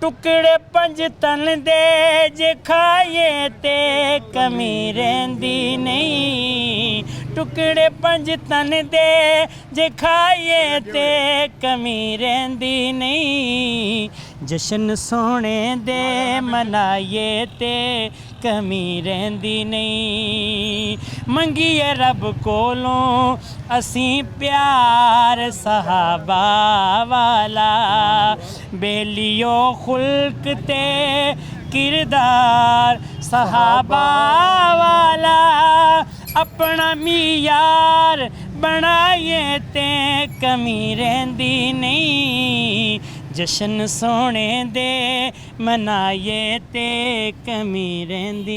ਟੁਕੜੇ ਪੰਜ ਤਨ ਦੇ ਜੇ ਖਾਈਏ ਤੇ ਕਮੀ ਰਹਿੰਦੀ ਨਹੀਂ ਟੁਕੜੇ ਪੰਜ ਤਨ ਦੇ ਜੇ ਖਾਈਏ ਤੇ ਕਮੀ ਰਹਿੰਦੀ ਨਹੀਂ ਜਸ਼ਨ ਸੋਹਣੇ ਦੇ ਮਨਾਈਏ ਤੇ ਕਮੀ ਰਹਿੰਦੀ ਨਹੀਂ ਮੰਗੀਏ ਰੱਬ ਕੋਲੋਂ ਅਸੀਂ ਪਿਆਰ ਸਹਾਬਾ ਵਾਲਾ ਬੇਲੀਓ ਖੁਲਕ ਤੇ ਕਿਰਦਾਰ ਸਹਾਬਾ ਵਾਲਾ ਆਪਣਾ ਮਿਆਰ ਬਣਾਈਏ ਤੇ ਕਮੀ ਰਹਿੰਦੀ ਨਹੀਂ ਜਸ਼ਨ ਸੋਹਣੇ ਦੇ ਮਨਾਈਏ ਤੇ ਕਮੀ ਰਹਿੰਦੀ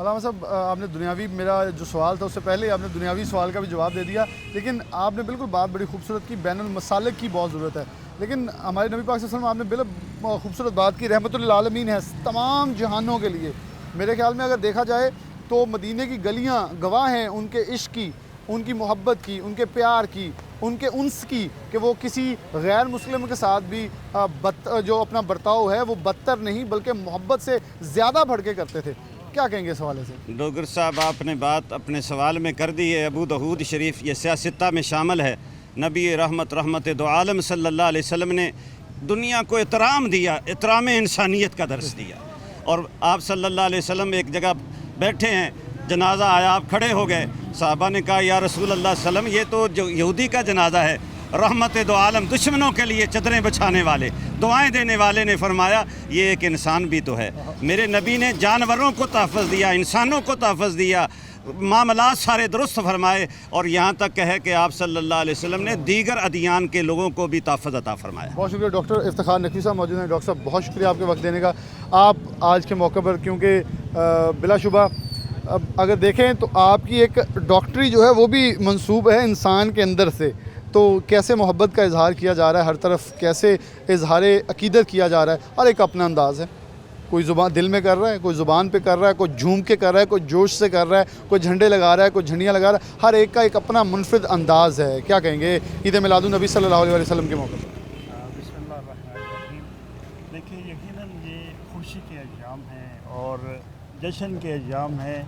علامہ صاحب آپ نے دنیاوی میرا جو سوال تھا اس سے پہلے آپ نے دنیاوی سوال کا بھی جواب دے دیا، لیکن آپ نے بالکل بات بڑی خوبصورت کی، بین المسالک کی بہت ضرورت ہے، لیکن ہمارے نبی پاک صلی اللہ علیہ وسلم آپ نے بالکل خوبصورت بات کی، رحمت للعالمین ہے تمام جہانوں کے لیے۔ میرے خیال میں اگر دیکھا جائے تو مدینے کی گلیاں گواہ ہیں ان کے عشق کی، ان کی محبت کی، ان کے پیار کی، ان کے انس کی، کہ وہ کسی غیر مسلم کے ساتھ بھی جو اپنا برتاؤ ہے وہ بدتر نہیں بلکہ محبت سے زیادہ بڑھ کے کرتے تھے۔ کیا کہیں گے اس حوالے سے؟ ڈوگر صاحب آپ نے بات اپنے سوال میں کر دی ہے۔ ابو داؤد شریف یہ سیاستہ میں شامل ہے۔ نبی رحمت دو عالم صلی اللہ علیہ وسلم نے دنیا کو احترام دیا، احترام انسانیت کا درس دیا، اور آپ صلی اللہ علیہ وسلم ایک جگہ بیٹھے ہیں، جنازہ آیا، آپ کھڑے ہو گئے، صحابہ نے کہا یا رسول اللہ صلی اللہ علیہ وسلم یہ تو جو یہودی کا جنازہ ہے، رحمت دو عالم دشمنوں کے لیے چادریں بچھانے والے، دعائیں دینے والے، نے فرمایا یہ ایک انسان بھی تو ہے۔ میرے نبی نے جانوروں کو تحفظ دیا، انسانوں کو تحفظ دیا، معاملات سارے درست فرمائے، اور یہاں تک کہے کہ آپ صلی اللہ علیہ وسلم نے دیگر ادیان کے لوگوں کو بھی تحفظ عطا فرمایا۔ بہت شکریہ ڈاکٹر افتخار نقوی صاحب موجود ہیں۔ ڈاکٹر صاحب بہت شکریہ آپ کے وقت دینے کا۔ آپ آج کے موقع پر، کیونکہ بلا شبہ اب اگر دیکھیں تو آپ کی ایک ڈاکٹری جو ہے وہ بھی منسوب ہے انسان کے اندر سے، تو کیسے محبت کا اظہار کیا جا رہا ہے، ہر طرف کیسے اظہار عقیدت کیا جا رہا ہے، ہر ایک اپنا انداز ہے۔ کوئی زبان دل میں کر رہا ہے، کوئی زبان پہ کر رہا ہے، کوئی جھوم کے کر رہا ہے، کوئی جوش سے کر رہا ہے، کوئی جھنڈے لگا رہا ہے، کوئی جھنڈیاں لگا رہا ہے، ہر ایک کا ایک اپنا منفرد انداز ہے۔ کیا کہیں گے عید میلاد النبی صلی اللہ علیہ وسلم کے موقع پر؟ بسم اللہ الرحمن الرحیم۔ دیکھیے یقیناً یہ خوشی کے ایام ہیں اور جشن کے ایام ہیں۔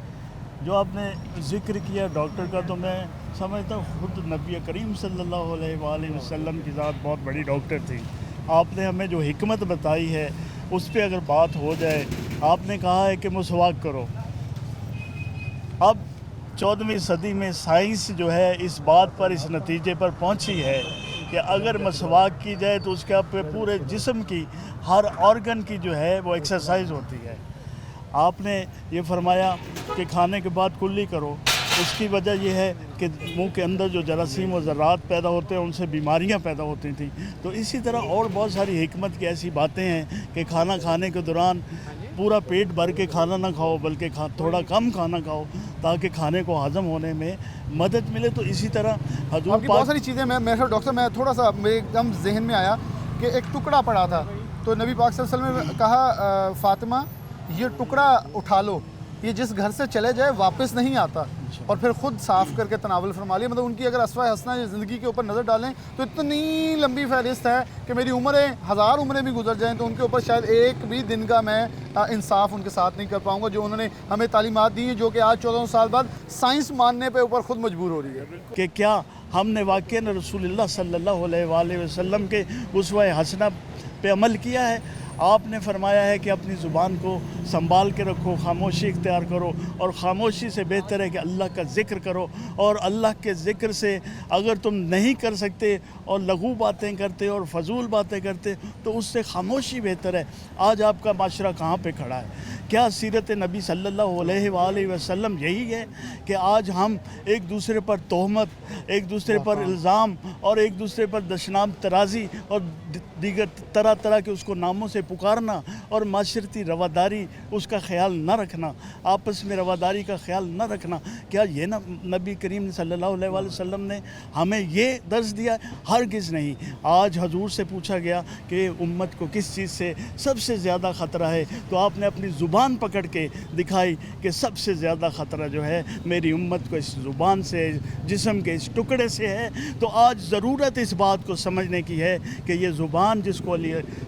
جو آپ نے ذکر کیا ڈاکٹر کا، تو میں سمجھتا ہوں خود نبی کریم صلی اللہ علیہ وآلہ وسلم کی ذات بہت بڑی ڈاکٹر تھی۔ آپ نے ہمیں جو حکمت بتائی ہے اس پہ اگر بات ہو جائے، آپ نے کہا ہے کہ مسواک کرو۔ اب 14ویں صدی میں سائنس جو ہے اس بات پر، اس نتیجے پر پہنچی ہے کہ اگر مسواک کی جائے تو اس کے پورے جسم کی ہر آرگن کی جو ہے وہ ایکسرسائز ہوتی ہے۔ آپ نے یہ فرمایا کہ کھانے کے بعد کلی کرو، اس کی وجہ یہ ہے کہ منہ کے اندر جو جراثیم و ذرات پیدا ہوتے ہیں ان سے بیماریاں پیدا ہوتی تھیں۔ تو اسی طرح اور بہت ساری حکمت کی ایسی باتیں ہیں کہ کھانا کھانے کے دوران پورا پیٹ بھر کے کھانا نہ کھاؤ بلکہ تھوڑا کم کھانا کھاؤ تاکہ کھانے کو ہضم ہونے میں مدد ملے۔ تو اسی طرح حضور آپ کی بہت ساری چیزیں ڈاکٹر صاحب میں تھوڑا سا میرے ایک دم ذہن میں آیا کہ ایک ٹکڑا پڑا تھا، تو نبی پاک صلی اللہ علیہ وسلم نے کہا فاطمہ یہ ٹکڑا اٹھا لو، یہ جس گھر سے چلے جائے واپس نہیں آتا، اور پھر خود صاف کر کے تناول فرما لیا۔ مطلب ان کی اگر اسوہ حسنہ زندگی کے اوپر نظر ڈالیں تو اتنی لمبی فہرست ہے کہ میری عمریں 1000 عمریں بھی گزر جائیں تو ان کے اوپر شاید ایک بھی دن کا میں انصاف ان کے ساتھ نہیں کر پاؤں گا، جو انہوں نے ہمیں تعلیمات دی ہیں، جو کہ آج 14 سال بعد سائنس ماننے پہ اوپر خود مجبور ہو رہی ہے۔ کہ کیا ہم نے واقعاً رسول اللہ صلی اللہ علیہ وآلہ وسلم کے اسوہ حسنہ پہ عمل کیا ہے؟ آپ نے فرمایا ہے کہ اپنی زبان کو سنبھال کے رکھو، خاموشی اختیار کرو، اور خاموشی سے بہتر ہے کہ اللہ کا ذکر کرو، اور اللہ کے ذکر سے اگر تم نہیں کر سکتے اور لغو باتیں کرتے اور فضول باتیں کرتے تو اس سے خاموشی بہتر ہے۔ آج آپ کا معاشرہ کہاں پہ کھڑا ہے؟ کیا سیرت نبی صلی اللہ علیہ وآلہ وسلم یہی ہے کہ آج ہم ایک دوسرے پر تہمت، ایک دوسرے پر الزام اور ایک دوسرے پر دشنام ترازی اور دیگر طرح طرح کے اس کو ناموں سے پکارنا اور معاشرتی رواداری اس کا خیال نہ رکھنا، آپس میں رواداری کا خیال نہ رکھنا، کیا یہ نبی کریم صلی اللہ علیہ وآلہ وسلم نے ہمیں یہ درس دیا؟ ہرگز نہیں۔ آج حضور سے پوچھا گیا کہ امت کو کس چیز سے سب سے زیادہ خطرہ ہے، تو آپ نے اپنی زبان پکڑ کے دکھائی کہ سب سے زیادہ خطرہ جو ہے میری امت کو اس زبان سے، جسم کے اس ٹکڑے سے ہے۔ تو آج ضرورت اس بات کو سمجھنے کی ہے کہ یہ زبان جس کو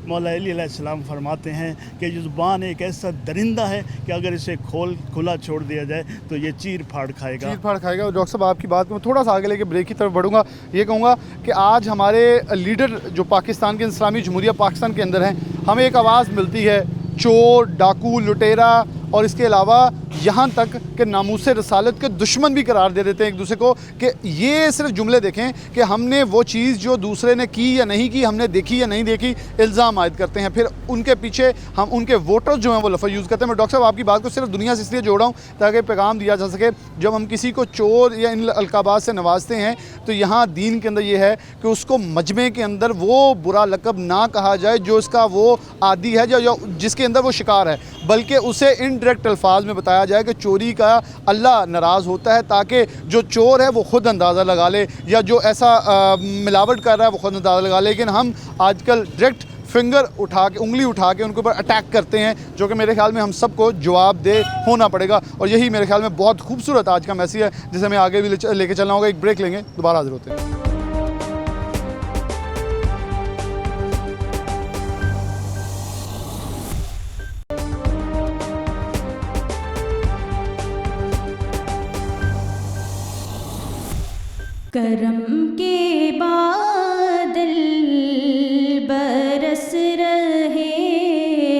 مولا علی علیہ السلام فرماتے ہیں کہ یہ زبان ایک ایسا درندہ ہے کہ اگر اسے کھلا چھوڑ دیا جائے تو یہ چیر پھاڑ کھائے گا۔ ڈاکٹر صاحب آپ کی بات میں تھوڑا سا آگے لے کے بریک کی طرف بڑھوں گا۔ یہ کہوں گا کہ آج ہمارے لیڈر جو پاکستان کے اسلامی جمہوریہ پاکستان کے اندر ہیں، ہمیں ایک آواز ملتی ہے چور، ڈاکو، لٹیرا اور اس کے علاوہ یہاں تک کہ ناموس رسالت کے دشمن بھی قرار دے دیتے ہیں ایک دوسرے کو، کہ یہ صرف جملے دیکھیں کہ ہم نے وہ چیز جو دوسرے نے کی یا نہیں کی، ہم نے دیکھی یا نہیں دیکھی، الزام عائد کرتے ہیں، پھر ان کے پیچھے ہم ان کے ووٹر جو ہیں وہ لفظ یوز کرتے ہیں۔ میں ڈاکٹر صاحب آپ کی بات کو صرف دنیا سے اس لیے جوڑ رہا ہوں تاکہ پیغام دیا جا سکے، جب ہم کسی کو چور یا ان القابات سے نوازتے ہیں تو یہاں دین کے اندر یہ ہے کہ اس کو مجمع کے اندر وہ برا لقب نہ کہا جائے جو اس کا وہ عادی ہے، جو جس کے اندر وہ شکار ہے۔ بلکہ اسے انڈائریکٹ الفاظ میں بتایا جائے کہ چوری کا اللہ ناراض ہوتا ہے، تاکہ جو چور ہے وہ خود اندازہ لگا لے، یا جو ایسا ملاوٹ کر رہا ہے وہ خود اندازہ لگا لے۔ لیکن ہم آج کل ڈائریکٹ فنگر اٹھا کے، انگلی اٹھا کے ان کے اوپر اٹیک کرتے ہیں، جو کہ میرے خیال میں ہم سب کو جواب دہ ہونا پڑے گا، اور یہی میرے خیال میں بہت خوبصورت آج کا میسیج ہے جسے ہمیں آگے بھی لے کے چلنا ہوگا۔ ایک بریک لیں گے، دوبارہ حاضر ہوتے ہیں۔ کرم کے بادل برس رہے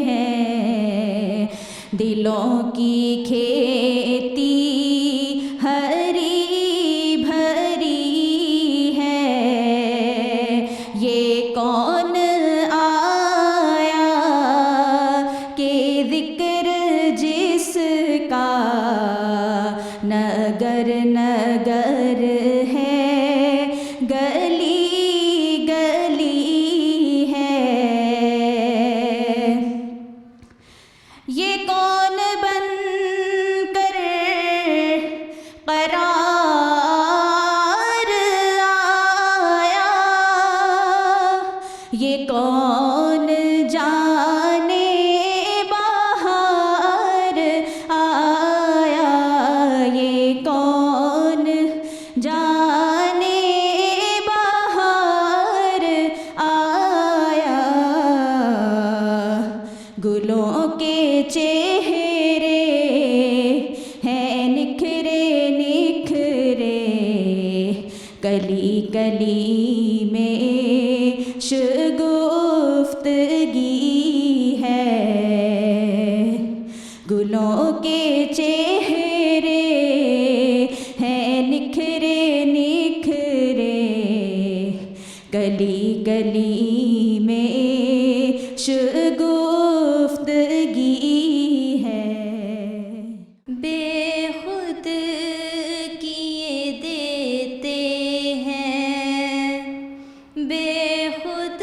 ہیں، دلوں کی کھیتی ہری بھری ہے، یہ کون آیا کہ ذکر جس کا نگر نگر ہے، گلی گلی ہے، یہ کون بن کر قرار آیا، یہ کون جانے باہر آیا، یہ کون جانے باہر آیا، گلوں کے چہرے ہیں نکھرے نکھرے، کلی کلی میں شگفتگی ہے، گلوں کے چہرے ہیں نکھرے نکھرے، گلی گلی میں شگفتگی ہے، بے خود کیے دیتے ہیں، بے خود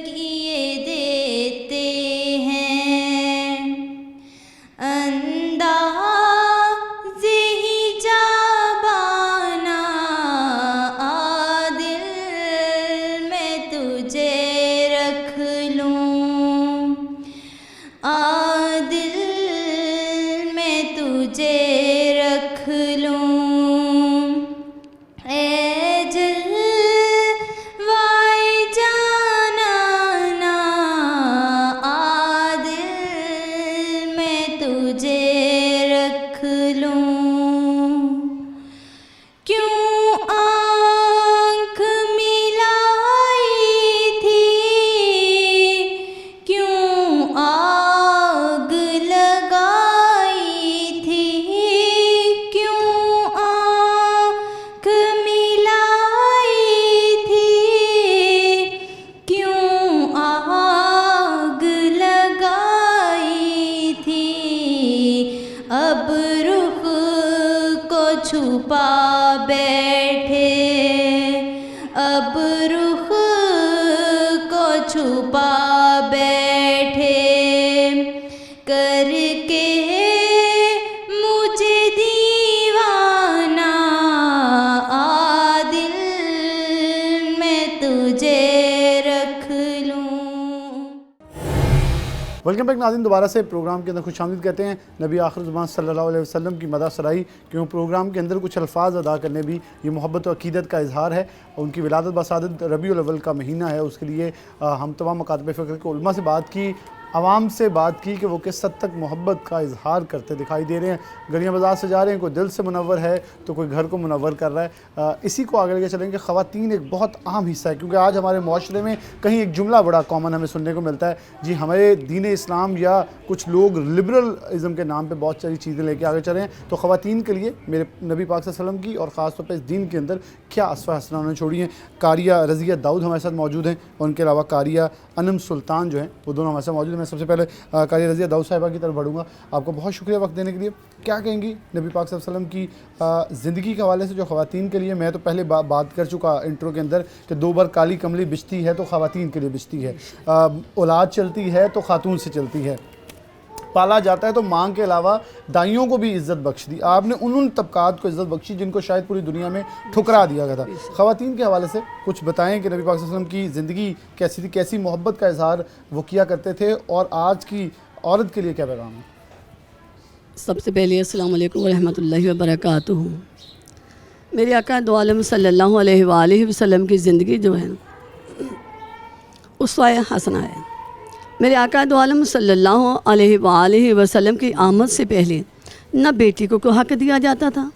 کیے دیتے ہیں، انداز ہی جابانا عادل میں تجھے رکھ لوں، عادل میں تجھے رکھ لوں، اے جلوائے جانانا عادل میں تجھے رکھ لوں، کیوں آنکھ ملائی تھی، کیوں آگ لگائی تھی، کیوں آنکھ ملائی تھی، کیوں آگ لگائی تھی، اب رخ کو چھپا بیٹھے، اب رخ کو چھپا بیٹھے، کر کے مجھے دیوانہ عادل میں تجھے رکھ لوں۔ ویلکم بیک ناظرین، دوبارہ سے پروگرام کے اندر خوش آمدید کہتے ہیں۔ نبی آخر زمان صلی اللہ علیہ وسلم کی مدح سرائی، کیوں پروگرام کے اندر کچھ الفاظ ادا کرنے بھی یہ محبت و عقیدت کا اظہار ہے۔ ان کی ولادت بسعادت ربیع الاول کا مہینہ ہے، اس کے لیے ہم تمام مکاتب فکر کے علماء سے بات کی، عوام سے بات کی کہ وہ کس حد تک محبت کا اظہار کرتے دکھائی دے رہے ہیں، گلیاں بازار سے جا رہے ہیں، کوئی دل سے منور ہے تو کوئی گھر کو منور کر رہا ہے۔ اسی کو آگے لے کے چلیں کہ خواتین ایک بہت اہم حصہ ہے، کیونکہ آج ہمارے معاشرے میں کہیں ایک جملہ بڑا کامن ہمیں سننے کو ملتا ہے، جی ہمارے دین اسلام یا کچھ لوگ لبرلزم کے نام پہ بہت ساری چیزیں لے کے آگے چل رہے ہیں، تو خواتین کے لیے میرے نبی پاک صلی اللہ علیہ وسلم کی اور خاص طور پہ اس دین کے اندر کیا اسوہ حسنہ انہوں نے چھوڑی ہیں۔ قاریہ رضیہ داؤد ہمارے ساتھ موجود ہیں، اور ان کے علاوہ قاریہ انم سلطان جو ہیں وہ دونوں ہمارے ساتھ موجود ہیں۔ میں سب سے پہلے قاریہ رضیہ داؤد صاحبہ کی طرف بڑھوں گا، آپ کو بہت شکریہ وقت دینے کے لیے۔ کیا کہیں گی نبی پاک صلی اللہ علیہ وسلم کی زندگی کے حوالے سے جو خواتین کے لیے، میں تو پہلے بات کر چکا انٹرو کے اندر کہ دو بار کالی کملی بچتی ہے تو خواتین کے لیے بچتی ہے، اولاد چلتی ہے تو خاتون سے چلتی ہے، پالا جاتا ہے تو ماں کے علاوہ دائیوں کو بھی عزت بخش دی. آپ نے ان طبقات کو عزت بخشی جن کو شاید پوری دنیا میں ٹھکرا دیا گیا تھا. خواتین کے حوالے سے کچھ بتائیں کہ نبی پاک صلی اللہ علیہ وسلم کی زندگی کیسی تھی, کیسی محبت کا اظہار وہ کیا کرتے تھے, اور آج کی عورت کے لیے کیا پیغام ہے؟ سب سے پہلے السلام علیکم ورحمۃ اللہ وبرکاتہ. میرے آقا دو عالم صلی اللہ علیہ وآلہ وسلم کی زندگی جو ہے اسوہ حسنہ ہے. میرے آقا دو عالم صلی اللہ علیہ وآلہ وسلم کی آمد سے پہلے نہ بیٹی کو حق دیا جاتا تھا,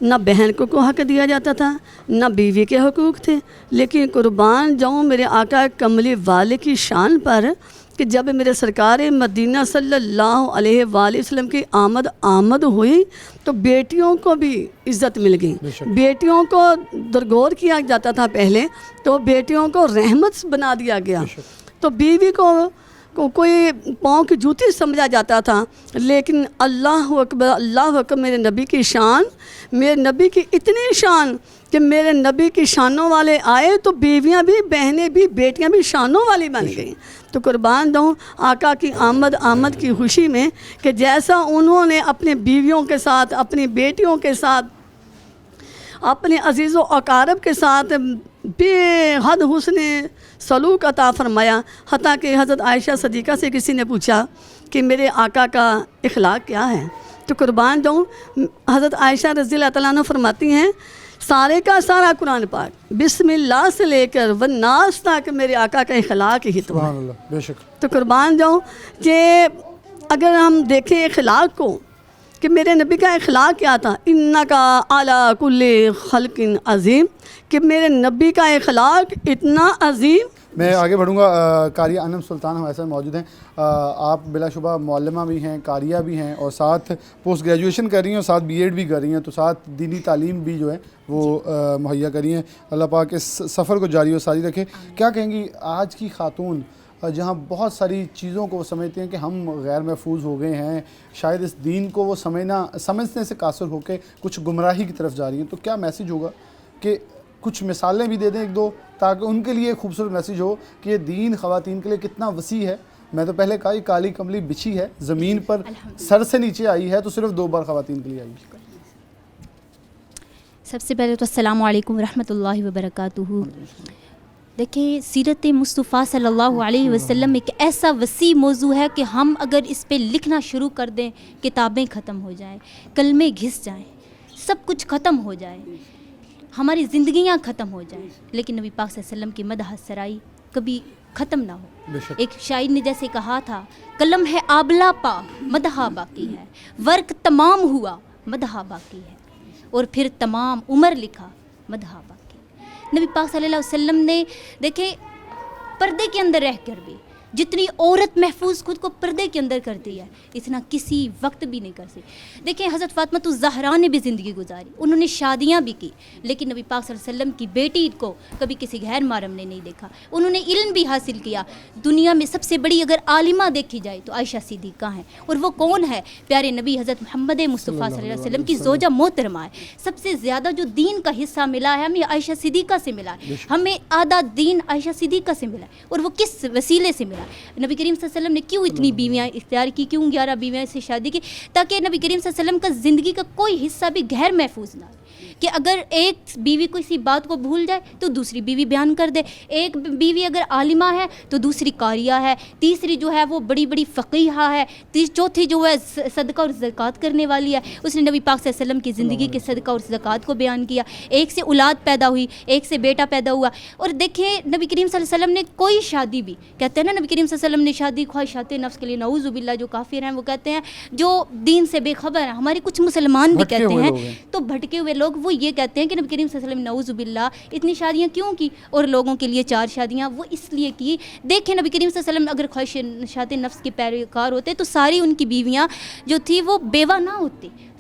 نہ بہن کو حق دیا جاتا تھا, نہ بیوی کے حقوق تھے. لیکن قربان جاؤں میرے آقا کملی والے کی شان پر کہ جب میرے سرکار مدینہ صلی اللہ علیہ وآلہ وسلم کی آمد ہوئی تو بیٹیوں کو بھی عزت مل گئی. بیٹیوں کو درگور کیا جاتا تھا پہلے, تو بیٹیوں کو رحمت بنا دیا گیا. تو بیوی کو کوئی پاؤں کی جوتی سمجھا جاتا تھا, لیکن اللہ اکبر اللہ اکبر, میرے نبی کی شان, میرے نبی کی اتنی شان کہ میرے نبی کی شانوں والے آئے تو بیویاں بھی, بہنیں بھی, بیٹیاں بھی شانوں والی بن گئیں. تو قربان دوں آقا کی آمد کی خوشی میں کہ جیسا انہوں نے اپنے بیویوں کے ساتھ, اپنی بیٹیوں کے ساتھ, اپنے عزیز و اقارب کے ساتھ بے حد حسن سلوک عطا فرمایا. حتیٰ کہ حضرت عائشہ صدیقہ سے کسی نے پوچھا کہ میرے آقا کا اخلاق کیا ہے, تو قربان جاؤں حضرت عائشہ رضی اللہ تعالیٰ عنہ فرماتی ہیں سارے کا سارا قرآن پاک بسم اللہ سے لے کر والناس تک میرے آقا کا اخلاق ہی تو ہے. بے شک. تو قربان جاؤں کہ اگر ہم دیکھیں اخلاق کو کہ میرے نبی کا اخلاق کیا تھا, انکا علی کل خلق عظیم, کہ میرے نبی کا اخلاق اتنا عظیم. میں آگے بڑھوں گا. قاریہ انم سلطان ہم ایسے موجود ہیں. آپ بلا شبہ معلمہ بھی ہیں, قاریہ بھی ہیں, اور ساتھ پوسٹ گریجویشن کر رہی ہیں, اور ساتھ بی ایڈ بھی کر رہی ہیں, تو ساتھ دینی تعلیم بھی جو ہے وہ مہیا کر رہی ہیں. اللہ پاک اس سفر کو جاری و ساری رکھے. کیا کہیں گی آج کی خاتون جہاں بہت ساری چیزوں کو وہ سمجھتے ہیں کہ ہم غیر محفوظ ہو گئے ہیں, شاید اس دین کو وہ سمجھنے سے قاصر ہو کے کچھ گمراہی کی طرف جا رہی ہیں, تو کیا میسیج ہوگا کہ کچھ مثالیں بھی دے دیں ایک دو, تاکہ ان کے لیے ایک خوبصورت میسیج ہو کہ یہ دین خواتین کے لیے کتنا وسیع ہے. میں تو پہلے کہا یہ کالی کملی بچھی ہے, زمین پر سر سے نیچے آئی ہے تو صرف 2 بار خواتین کے لیے آئی ہے. سب سے پہلے تو السلام علیکم ورحمۃ اللہ وبرکاتہ. دیکھیں سیرت مصطفیٰ صلی اللہ علیہ وسلم ایک ایسا وسیع موضوع ہے کہ ہم اگر اس پہ لکھنا شروع کر دیں کتابیں ختم ہو جائیں, کلمے گھس جائیں, سب کچھ ختم ہو جائے, ہماری زندگیاں ختم ہو جائیں, لیکن نبی پاک صلی اللہ علیہ وسلم کی مدح سرائی کبھی ختم نہ ہو. ایک شاعر نے جیسے کہا تھا قلم ہے آبلا پا مدحہ باقی ہے, ورق تمام ہوا مدحہ باقی ہے, اور پھر تمام عمر لکھا مدحہ باقی. نبی پاک صلی اللہ علیہ وسلم نے دیکھیں پردے کے اندر رہ کر بھی جتنی عورت محفوظ خود کو پردے کے اندر کرتی ہے اتنا کسی وقت بھی نہیں کر سکتی. دیکھیں حضرت فاطمہ الزہرا نے بھی زندگی گزاری, انہوں نے شادیاں بھی کی, لیکن نبی پاک صلی اللہ علیہ وسلم کی بیٹی کو کبھی کسی غیر محرم نے نہیں دیکھا. انہوں نے علم بھی حاصل کیا. دنیا میں سب سے بڑی اگر عالمہ دیکھی جائے تو عائشہ صدیقہ ہیں, اور وہ کون ہے؟ پیارے نبی حضرت محمد مصطفیٰ صلی اللہ علیہ وسلم کی زوجہ محترمہ ہے. سب سے زیادہ جو دین کا حصہ ملا ہے ہمیں عائشہ صدیقہ سے ملا ہے, ہمیں آدھا دین عائشہ صدیقہ سے ملا ہے, اور وہ کس وسیلے سے ملا؟ نبی کریم صلی اللہ علیہ وسلم نے کیوں اتنی بیویاں اختیار کی, کیوں 11 بیویاں سے شادی کی؟ تاکہ نبی کریم صلی اللہ علیہ وسلم کا زندگی کا کوئی حصہ بھی غیر محفوظ نہ ہو, کہ اگر ایک بیوی کو اسی بات کو بھول جائے تو دوسری بیوی بیان کر دے, ایک بیوی اگر عالمہ ہے تو دوسری قاریہ ہے, تیسری جو ہے وہ بڑی بڑی فقیہہ ہے, چوتھی جو ہے صدقہ اور زکوٰۃ کرنے والی ہے. اس نے نبی پاک صلی اللہ علیہ وسلم کی زندگی کے صدقہ اور زکوٰۃ کو بیان کیا. ایک سے اولاد پیدا ہوئی, ایک سے بیٹا پیدا ہوا. اور دیکھیں نبی کریم صلی اللہ علیہ وسلم نے کوئی شادی بھی, کہتے ہیں نا نبی کریم صلی اللہ علیہ وسلم نے شادی خواہشات نفس کے لیے نعوذ باللہ جو کافر ہیں وہ کہتے ہیں جو دین سے بے خبر ہیں, ہمارے کچھ مسلمان بھی کہتے ہیں تو بھٹکے ہوئے لوگ وہ یہ کہتے ہیں کہ نبی کریم صلی اللہ علیہ وسلم نے نعوذ باللہ اتنی شادیاں کیوں کی اور لوگوں کے لیے 4 شادیاں, وہ اس لیے کی. دیکھیں نبی کریم صلی اللہ علیہ وسلم اگر خواہشات نفس کے پیروکار ہوتے تو ساری ان کی بیویاں جو تھی وہ بیوہ نہ ہوتی,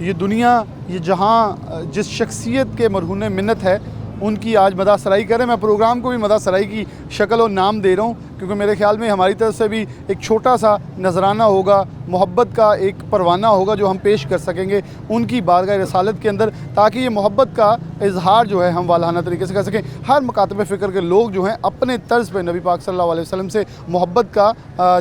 یہ دنیا یہ جہاں جس شخصیت کے مرہون منت ہے ان کی آج مدح سرائی کریں. میں پروگرام کو بھی مدح سرائی کی شکل و نام دے رہا ہوں کیونکہ میرے خیال میں ہماری طرف سے بھی ایک چھوٹا سا نذرانہ ہوگا, محبت کا ایک پروانہ ہوگا جو ہم پیش کر سکیں گے ان کی بارگاہ رسالت کے اندر, تاکہ یہ محبت کا اظہار جو ہے ہم والہانہ طریقے سے کر سکیں. ہر مکاتب فکر کے لوگ جو ہیں اپنے طرز پہ نبی پاک صلی اللہ علیہ وسلم سے محبت کا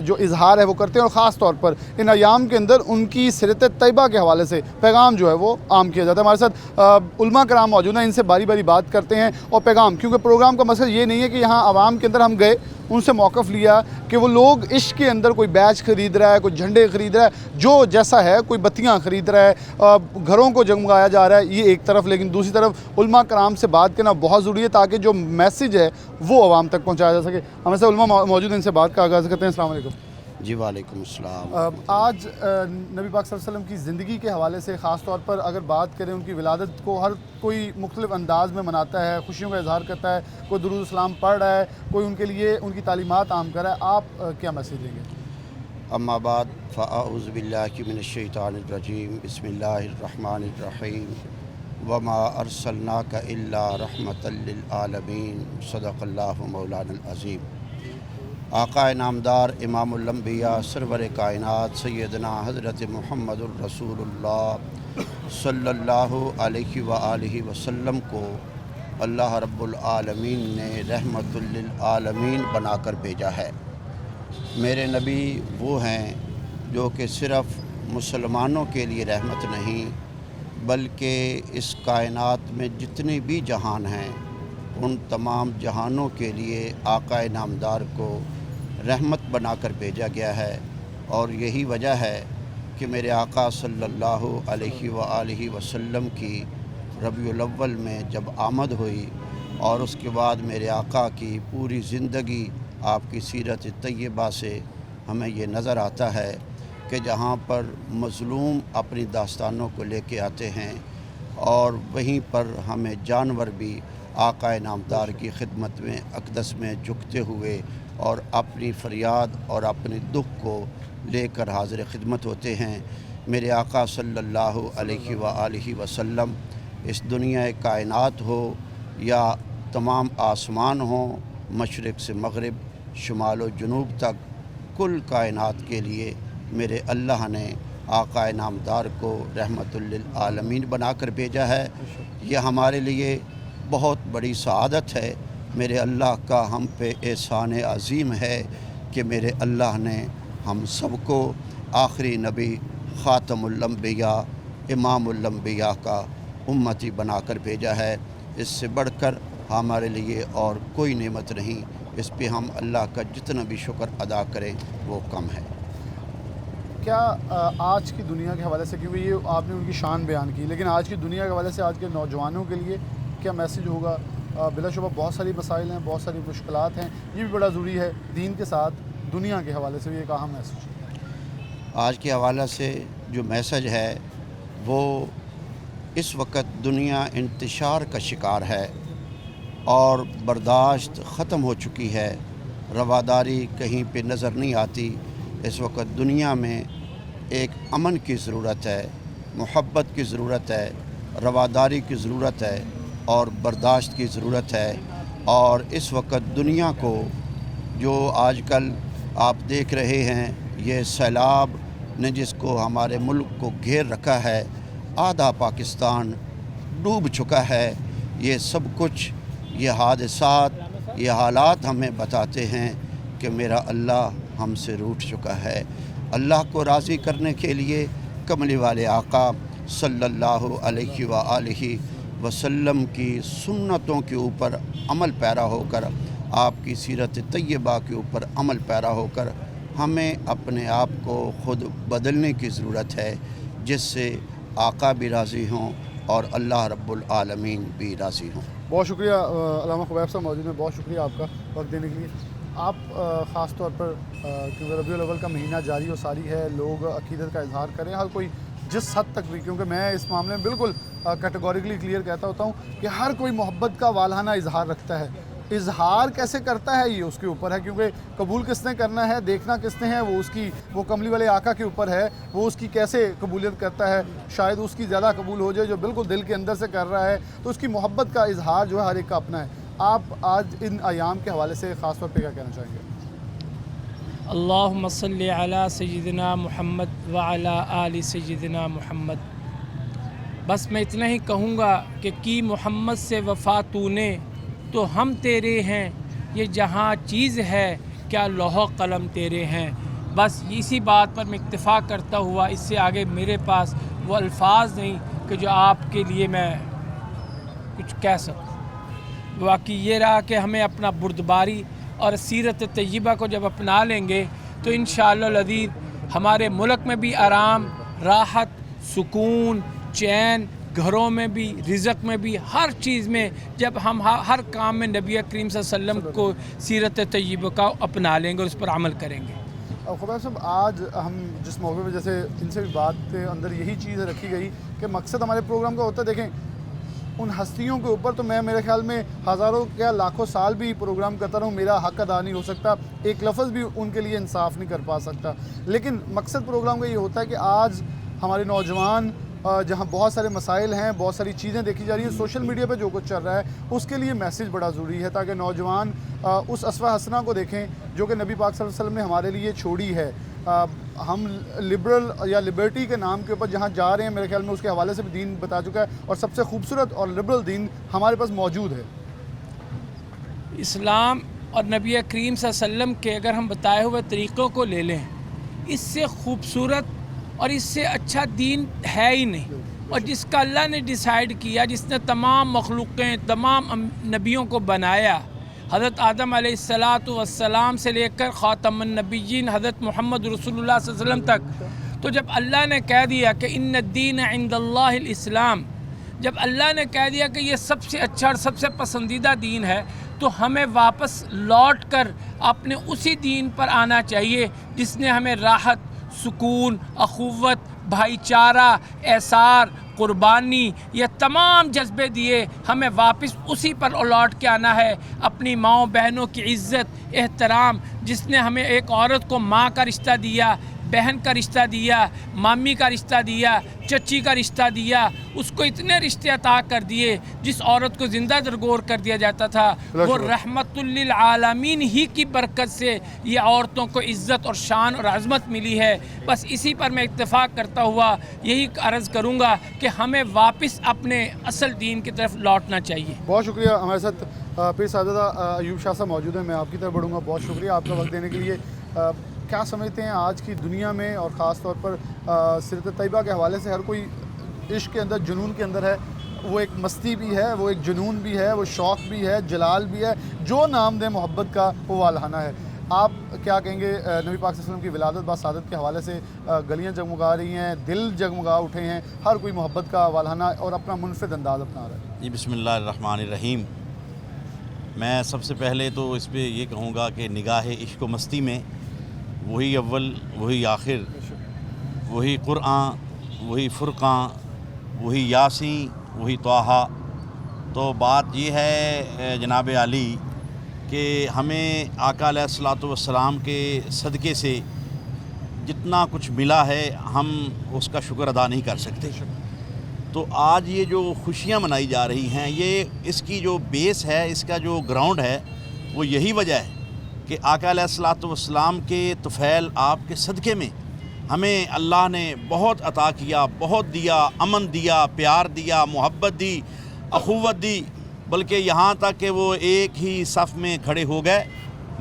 جو اظہار ہے وہ کرتے ہیں, اور خاص طور پر ان ایام کے اندر ان کی سیرت طیبہ کے حوالے سے پیغام جو ہے وہ عام کیا جاتا ہے. ہمارے ساتھ علماء کرام موجود ہیں, ان سے باری باری بات کرتے ہیں اور پیغام, کیونکہ پروگرام کا مقصد یہ نہیں ہے کہ یہاں عوام کے اندر ہم گئے ان سے موقف لیا کہ وہ لوگ عشق کے اندر کوئی بیچ خرید رہا ہے, کوئی جھنڈے خرید رہا ہے, جو جیسا ہے, کوئی بتیاں خرید رہا ہے, گھروں کو جگمگایا جا رہا ہے, یہ ایک طرف. لیکن دوسری طرف علماء کرام سے بات کرنا بہت ضروری ہے تاکہ جو میسیج ہے وہ عوام تک پہنچایا جا سکے. ہمیں سے علماء موجود ہیں, ان سے بات کا آغاز کرتے ہیں. السلام علیکم. جی وعلیکم السلام. آج نبی پاک صلی اللہ علیہ وسلم کی زندگی کے حوالے سے خاص طور پر اگر بات کریں, ان کی ولادت کو ہر کوئی مختلف انداز میں مناتا ہے, خوشیوں کا اظہار کرتا ہے, کوئی درود السلام پڑھ رہا ہے, کوئی ان کے لیے ان کی تعلیمات عام کر رہا ہے. آپ کیا میسیج دیں گے؟ اما بعد فاعوذ باللہ من الشیطان الرجیم. بسم اللہ الرحمن الرحیم. وما ارسلناک الا رحمۃ للعالمین. صدق اللہ مولانا العظیم. آقا نامدار امام الانبیاء سرور کائنات سیدنا حضرت محمد الرسول اللہ صلی اللہ علیہ وآلہ وسلم کو اللہ رب العالمین نے رحمت للعالمین بنا کر بھیجا ہے. میرے نبی وہ ہیں جو کہ صرف مسلمانوں کے لیے رحمت نہیں بلکہ اس کائنات میں جتنے بھی جہان ہیں ان تمام جہانوں کے لیے آقا نامدار کو رحمت بنا کر بھیجا گیا ہے. اور یہی وجہ ہے کہ میرے آقا صلی اللہ علیہ وآلہ وسلم کی ربیع الاول میں جب آمد ہوئی اور اس کے بعد میرے آقا کی پوری زندگی آپ کی سیرت طیبہ سے ہمیں یہ نظر آتا ہے کہ جہاں پر مظلوم اپنی داستانوں کو لے کے آتے ہیں اور وہیں پر ہمیں جانور بھی آقا نامدار کی خدمت میں اقدس میں جھکتے ہوئے اور اپنی فریاد اور اپنے دکھ کو لے کر حاضر خدمت ہوتے ہیں. میرے آقا صلی اللہ علیہ وآلہ وسلم اس دنیا کائنات ہو یا تمام آسمان ہوں, مشرق سے مغرب, شمال و جنوب تک, کل کائنات کے لیے میرے اللہ نے آقا نامدار کو رحمت للعالمین بنا کر بھیجا ہے. یہ ہمارے لیے بہت بڑی سعادت ہے. میرے اللہ کا ہم پہ احسان عظیم ہے کہ میرے اللہ نے ہم سب کو آخری نبی خاتم الانبیاء امام الانبیاء کا امتی بنا کر بھیجا ہے. اس سے بڑھ کر ہمارے لیے اور کوئی نعمت نہیں. اس پہ ہم اللہ کا جتنا بھی شکر ادا کریں وہ کم ہے. کیا آج کی دنیا کے حوالے سے, کیونکہ یہ آپ نے ان کی شان بیان کی, لیکن آج کی دنیا کے حوالے سے آج کے نوجوانوں کے لیے کیا میسیج ہوگا؟ بلا شبہ بہت ساری مسائل ہیں, بہت ساری مشکلات ہیں, یہ بھی بڑا ضروری ہے. دین کے ساتھ دنیا کے حوالے سے بھی ایک اہم میسیج. آج کے حوالے سے جو میسیج ہے وہ اس وقت دنیا انتشار کا شکار ہے اور برداشت ختم ہو چکی ہے. رواداری کہیں پہ نظر نہیں آتی. اس وقت دنیا میں ایک امن کی ضرورت ہے, محبت کی ضرورت ہے, رواداری کی ضرورت ہے اور برداشت کی ضرورت ہے. اور اس وقت دنیا کو جو آج کل آپ دیکھ رہے ہیں, یہ سیلاب نے جس کو ہمارے ملک کو گھیر رکھا ہے, آدھا پاکستان ڈوب چکا ہے. یہ سب کچھ, یہ حادثات, یہ حالات ہمیں بتاتے ہیں کہ میرا اللہ ہم سے روٹھ چکا ہے. اللہ کو راضی کرنے کے لیے کملی والے آقا صلی اللہ علیہ وآلہ وسلم کی سنتوں کے اوپر عمل پیرا ہو کر, آپ کی سیرت طیبہ کے اوپر عمل پیرا ہو کر ہمیں اپنے آپ کو خود بدلنے کی ضرورت ہے, جس سے آقا بھی راضی ہوں اور اللہ رب العالمین بھی راضی ہوں. بہت شکریہ علامہ خبیب صاحب موجود ہیں, بہت شکریہ آپ کا وقت دینے کے لیے. آپ خاص طور پر کیونکہ ربیع الاول کا مہینہ جاری و ساری ہے, لوگ عقیدت کا اظہار کریں, ہر کوئی جس حد تک بھی, کیونکہ میں اس معاملے میں بالکل کیٹیگوریکلی کلیئر کہتا ہوتا ہوں کہ ہر کوئی محبت کا والہانہ اظہار رکھتا ہے, اظہار کیسے کرتا ہے یہ اس کے اوپر ہے، کیونکہ قبول کس نے کرنا ہے، دیکھنا کس نے ہے، وہ کملی والے آقا کے اوپر ہے، وہ اس کی کیسے قبولیت کرتا ہے۔ شاید اس کی زیادہ قبول ہو جائے جو بالکل دل کے اندر سے کر رہا ہے، تو اس کی محبت کا اظہار جو ہے ہر ایک کا اپنا ہے۔ آپ آج ان ایام کے حوالے سے خاص طور پہ کیا کہنا چاہیں گے؟ اللہم صلی علی سیدنا محمد وعلی آل سیدنا محمد۔ بس میں اتنا ہی کہوں گا کہ کی محمد سے وفا تو نے تو ہم تیرے ہیں، یہ جہاں چیز ہے کیا لوح و قلم تیرے ہیں۔ بس اسی بات پر میں اکتفا کرتا ہوا، اس سے آگے میرے پاس وہ الفاظ نہیں کہ جو آپ کے لیے میں کچھ کہہ سکوں۔ باقی یہ رہا کہ ہمیں اپنا بردباری اور سیرت طیبہ کو جب اپنا لیں گے تو انشاءاللہ العزیز ہمارے ملک میں بھی آرام، راحت، سکون، چین، گھروں میں بھی، رزق میں بھی، ہر چیز میں، جب ہم ہر کام میں نبی کریم صلی اللہ علیہ وسلم کو سیرت طیبہ کا اپنا لیں گے اور اس پر عمل کریں گے۔ خبیب صاحب، آج ہم جس موقع پہ جیسے ان سے بھی بات کے اندر یہی چیز رکھی گئی کہ مقصد ہمارے پروگرام کا ہوتا ہے، دیکھیں ان ہستیوں کے اوپر تو میں میرے خیال میں ہزاروں کیا لاکھوں سال بھی پروگرام کرتا رہوں، میرا حق ادا نہیں ہو سکتا، ایک لفظ بھی ان کے لیے انصاف نہیں کر پا سکتا، لیکن مقصد پروگرام کا یہ ہوتا ہے کہ آج ہمارے نوجوان جہاں بہت سارے مسائل ہیں، بہت ساری چیزیں دیکھی جا رہی ہیں، سوشل میڈیا پہ جو کچھ چل رہا ہے اس کے لیے میسیج بڑا ضروری ہے تاکہ نوجوان اس اسوہ حسنہ کو دیکھیں جو کہ نبی پاک صلی اللہ علیہ وسلم نے ہمارے لیے چھوڑی ہے۔ ہم لبرل یا لبرٹی کے نام کے اوپر جہاں جا رہے ہیں، میرے خیال میں اس کے حوالے سے بھی دین بتا چکا ہے، اور سب سے خوبصورت اور لبرل دین ہمارے پاس موجود ہے۔ اسلام اور نبی کریم صلی اللہ علیہ وسلم کے اگر ہم بتائے ہوئے طریقوں کو لے لیں، اس سے خوبصورت اور اس سے اچھا دین ہے ہی نہیں، اور جس کا اللہ نے ڈیسائیڈ کیا، جس نے تمام مخلوقیں، تمام نبیوں کو بنایا، حضرت آدم علیہ السلام سے لے کر خاتم النبیین حضرت محمد رسول اللہ صلی اللہ علیہ وسلم تک، تو جب اللہ نے کہہ دیا کہ ان الدین عند اللہ الاسلام، جب اللہ نے کہہ دیا کہ یہ سب سے اچھا اور سب سے پسندیدہ دین ہے، تو ہمیں واپس لوٹ کر اپنے اسی دین پر آنا چاہیے جس نے ہمیں راحت، سکون، اخوت، بھائی چارہ، احسار، قربانی، یہ تمام جذبے دیے، ہمیں واپس اسی پر لوٹ کے آنا ہے۔ اپنی ماؤں بہنوں کی عزت، احترام، جس نے ہمیں ایک عورت کو ماں کا رشتہ دیا، بہن کا رشتہ دیا، مامی کا رشتہ دیا، چچی کا رشتہ دیا، اس کو اتنے رشتے عطا کر دیے، جس عورت کو زندہ درگور کر دیا جاتا تھا، وہ رحمت للعالمین ہی کی برکت سے یہ عورتوں کو عزت اور شان اور عظمت ملی ہے۔ بس اسی پر میں اتفاق کرتا ہوا یہی عرض کروں گا کہ ہمیں واپس اپنے اصل دین کی طرف لوٹنا چاہیے۔ بہت شکریہ، ہمارے ساتھ پیر صاحبزادہ ایوب شاہ صاحب موجود ہیں، میں آپ کی طرف بڑھوں گا۔ بہت شکریہ آپ کا وقت دینے کے لیے۔ کیا سمجھتے ہیں آج کی دنیا میں اور خاص طور پر سیرت طیبہ کے حوالے سے ہر کوئی عشق کے اندر، جنون کے اندر ہے، وہ ایک مستی بھی ہے، وہ ایک جنون بھی ہے، وہ شوق بھی ہے، جلال بھی ہے، جو نام دے محبت کا وہ والہانہ ہے۔ آپ کیا کہیں گے نبی پاک صلی اللہ علیہ وسلم کی ولادت باسعادت کے حوالے سے؟ گلیاں جگمگا رہی ہیں، دل جگمگا اٹھے ہیں، ہر کوئی محبت کا والہانہ اور اپنا منفرد انداز اپنا رہا ہے۔ جی بسم اللہ الرحمن الرحیم۔ میں سب سے پہلے تو اس پہ یہ کہوں گا کہ نگاہ عشق و مستی میں وہی اول، وہی آخر، وہی قرآن، وہی فرقان، وہی یاسین، وہی طٰہٰ۔ تو بات یہ ہے جناب علی کہ ہمیں آقا علیہ الصلوۃ والسلام کے صدقے سے جتنا کچھ ملا ہے ہم اس کا شکر ادا نہیں کر سکتے۔ تو آج یہ جو خوشیاں منائی جا رہی ہیں، یہ اس کی جو بیس ہے، اس کا جو گراؤنڈ ہے، وہ یہی وجہ ہے کہ آقا علیہ الصلوۃ والسلام کے طفیل آپ کے صدقے میں ہمیں اللہ نے بہت عطا کیا، بہت دیا، امن دیا، پیار دیا، محبت دی، اخوت دی، بلکہ یہاں تک کہ وہ ایک ہی صف میں کھڑے ہو گئے،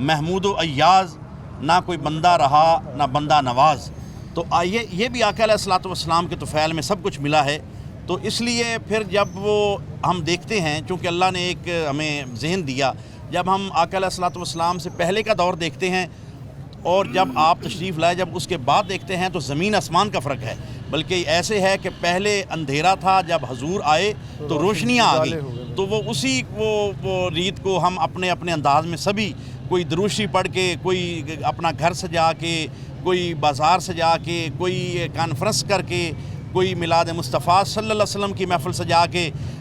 محمود و ایاز، نہ کوئی بندہ رہا نہ بندہ نواز۔ تو یہ بھی آقا علیہ الصلوۃ والسلام کے طفیل میں سب کچھ ملا ہے۔ تو اس لیے پھر جب وہ ہم دیکھتے ہیں، چونکہ اللہ نے ایک ہمیں ذہن دیا، جب ہم آقا علیہ الصلوۃ والسلام سے پہلے کا دور دیکھتے ہیں اور جب آپ تشریف لائے، جب اس کے بعد دیکھتے ہیں تو زمین آسمان کا فرق ہے۔ بلکہ ایسے ہے کہ پہلے اندھیرا تھا، جب حضور آئے تو روشنیاں آ گئی۔ تو وہ اسی وہ ریت کو ہم اپنے اپنے انداز میں سبھی، کوئی دروشی پڑھ کے، کوئی اپنا گھر سجا کے، کوئی بازار سجا کے، کوئی کانفرنس کر کے، کوئی میلاد مصطفیٰ صلی اللہ علیہ وسلم کی محفل سجا کے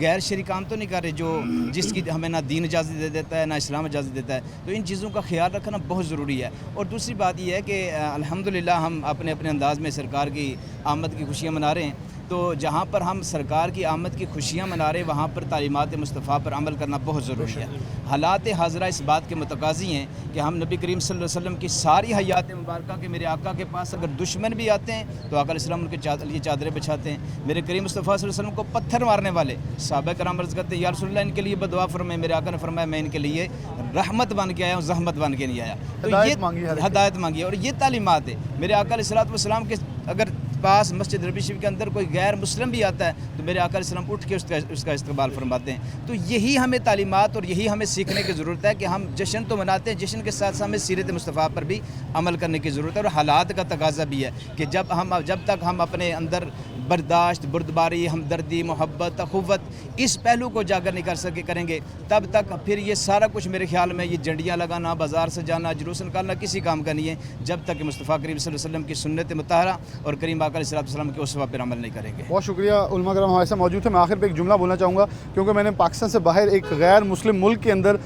غیر شرعی کام تو نہیں کر رہے جو جس کی ہمیں نہ دین اجازت دے دیتا ہے نہ اسلام اجازت دیتا ہے. تو ان چیزوں کا خیال رکھنا بہت ضروری ہے. اور دوسری بات یہ ہے کہ الحمدللہ ہم اپنے اپنے انداز میں سرکار کی آمد کی خوشیاں منا رہے ہیں. تو جہاں پر ہم سرکار کی آمد کی خوشیاں منا رہے ہیں وہاں پر تعلیمات مصطفیٰ پر عمل کرنا بہت ضروری ہے. حالات حاضرہ اس بات کے متقاضی ہیں کہ ہم نبی کریم صلی اللہ علیہ وسلم کی ساری حیات مبارکہ کے میرے آقا کے پاس اگر دشمن بھی آتے ہیں تو آقا علیہ السلام ان کے لیے چادریں بچھاتے ہیں. میرے کریم مصطفیٰ صلی اللہ علیہ وسلم کو پتھر مارنے والے صحابہ کرام عرض کرتے ہیں یا رسول اللہ ان کے لیے بدعا فرمائے. میرے آقا نے فرمایا میں ان کے لیے رحمت بن کے آیا ہوں, زحمت بن کے نہیں آیا. تو یہ ہدایت مانگی ہے اور یہ تعلیمات ہے. میرے آقا علیہ السلام کے اگر پاس مسجد نبوی شریف کے اندر کوئی غیر مسلم بھی آتا ہے تو میرے آقا علیہ السلام اٹھ کے اس کا استقبال فرماتے ہیں. تو یہی ہمیں تعلیمات اور یہی ہمیں سیکھنے کی ضرورت ہے کہ ہم جشن تو مناتے ہیں, جشن کے ساتھ ساتھ ہمیں سیرت مصطفیٰ پر بھی عمل کرنے کی ضرورت ہے. اور حالات کا تقاضا بھی ہے کہ جب تک ہم اپنے اندر برداشت, بردباری, ہمدردی, محبت, اخوت اس پہلو کو اجاگر نہیں کریں گے تب تک پھر یہ سارا کچھ میرے خیال میں یہ جھنڈیاں لگانا, بازار سے جانا, جلوس نکالنا کسی کام کا نہیں ہے جب تک کہ مصطفیٰ کریم صلی اللہ علیہ وسلم کی سنت مطہرہ اور کریم آقا علیہ السلام کے اسوہ پر عمل نہیں کریں گے. بہت شکریہ علماء کرام ہمارے ساتھ موجود تھے. میں آخر پہ ایک جملہ بولنا چاہوں گا کیونکہ میں نے پاکستان سے باہر ایک غیر مسلم ملک کے اندر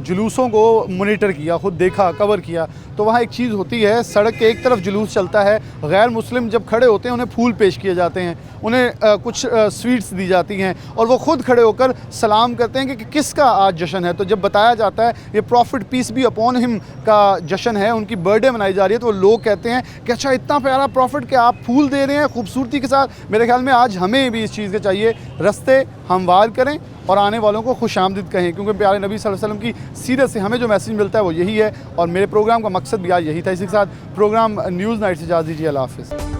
جلوسوں کو مانیٹر کیا, خود دیکھا, کور کیا. تو وہاں ایک چیز ہوتی ہے, سڑک کے ایک طرف جلوس چلتا ہے, غیر مسلم جب کھڑے ہوتے ہیں انہیں پھول پیش کیے جاتے ہیں, انہیں کچھ سویٹس دی جاتی ہیں اور وہ خود کھڑے ہو کر سلام کرتے ہیں کہ کس کا آج جشن ہے. تو جب بتایا جاتا ہے یہ profit piece be upon him کا جشن ہے, ان کی برتھ ڈے منائی جا رہی ہے, تو وہ لوگ کہتے ہیں کہ اچھا اتنا پیارا پروفٹ کہ آپ پھول دے رہے ہیں خوبصورتی کے ساتھ. میرے خیال میں آج ہمیں بھی اس چیز کے چاہیے رستے ہموار کریں اور آنے والوں کو خوش آمدید کہیں, کیونکہ پیارے نبی صلی اللہ علیہ وسلم کی سیرت سے ہمیں جو میسیج ملتا ہے وہ یہی ہے. اور میرے پروگرام کا مقصد بھی آج یہی تھا. اسی کے ساتھ پروگرام نیوز نائٹ سے اجازت دیجیے. اللہ حافظ.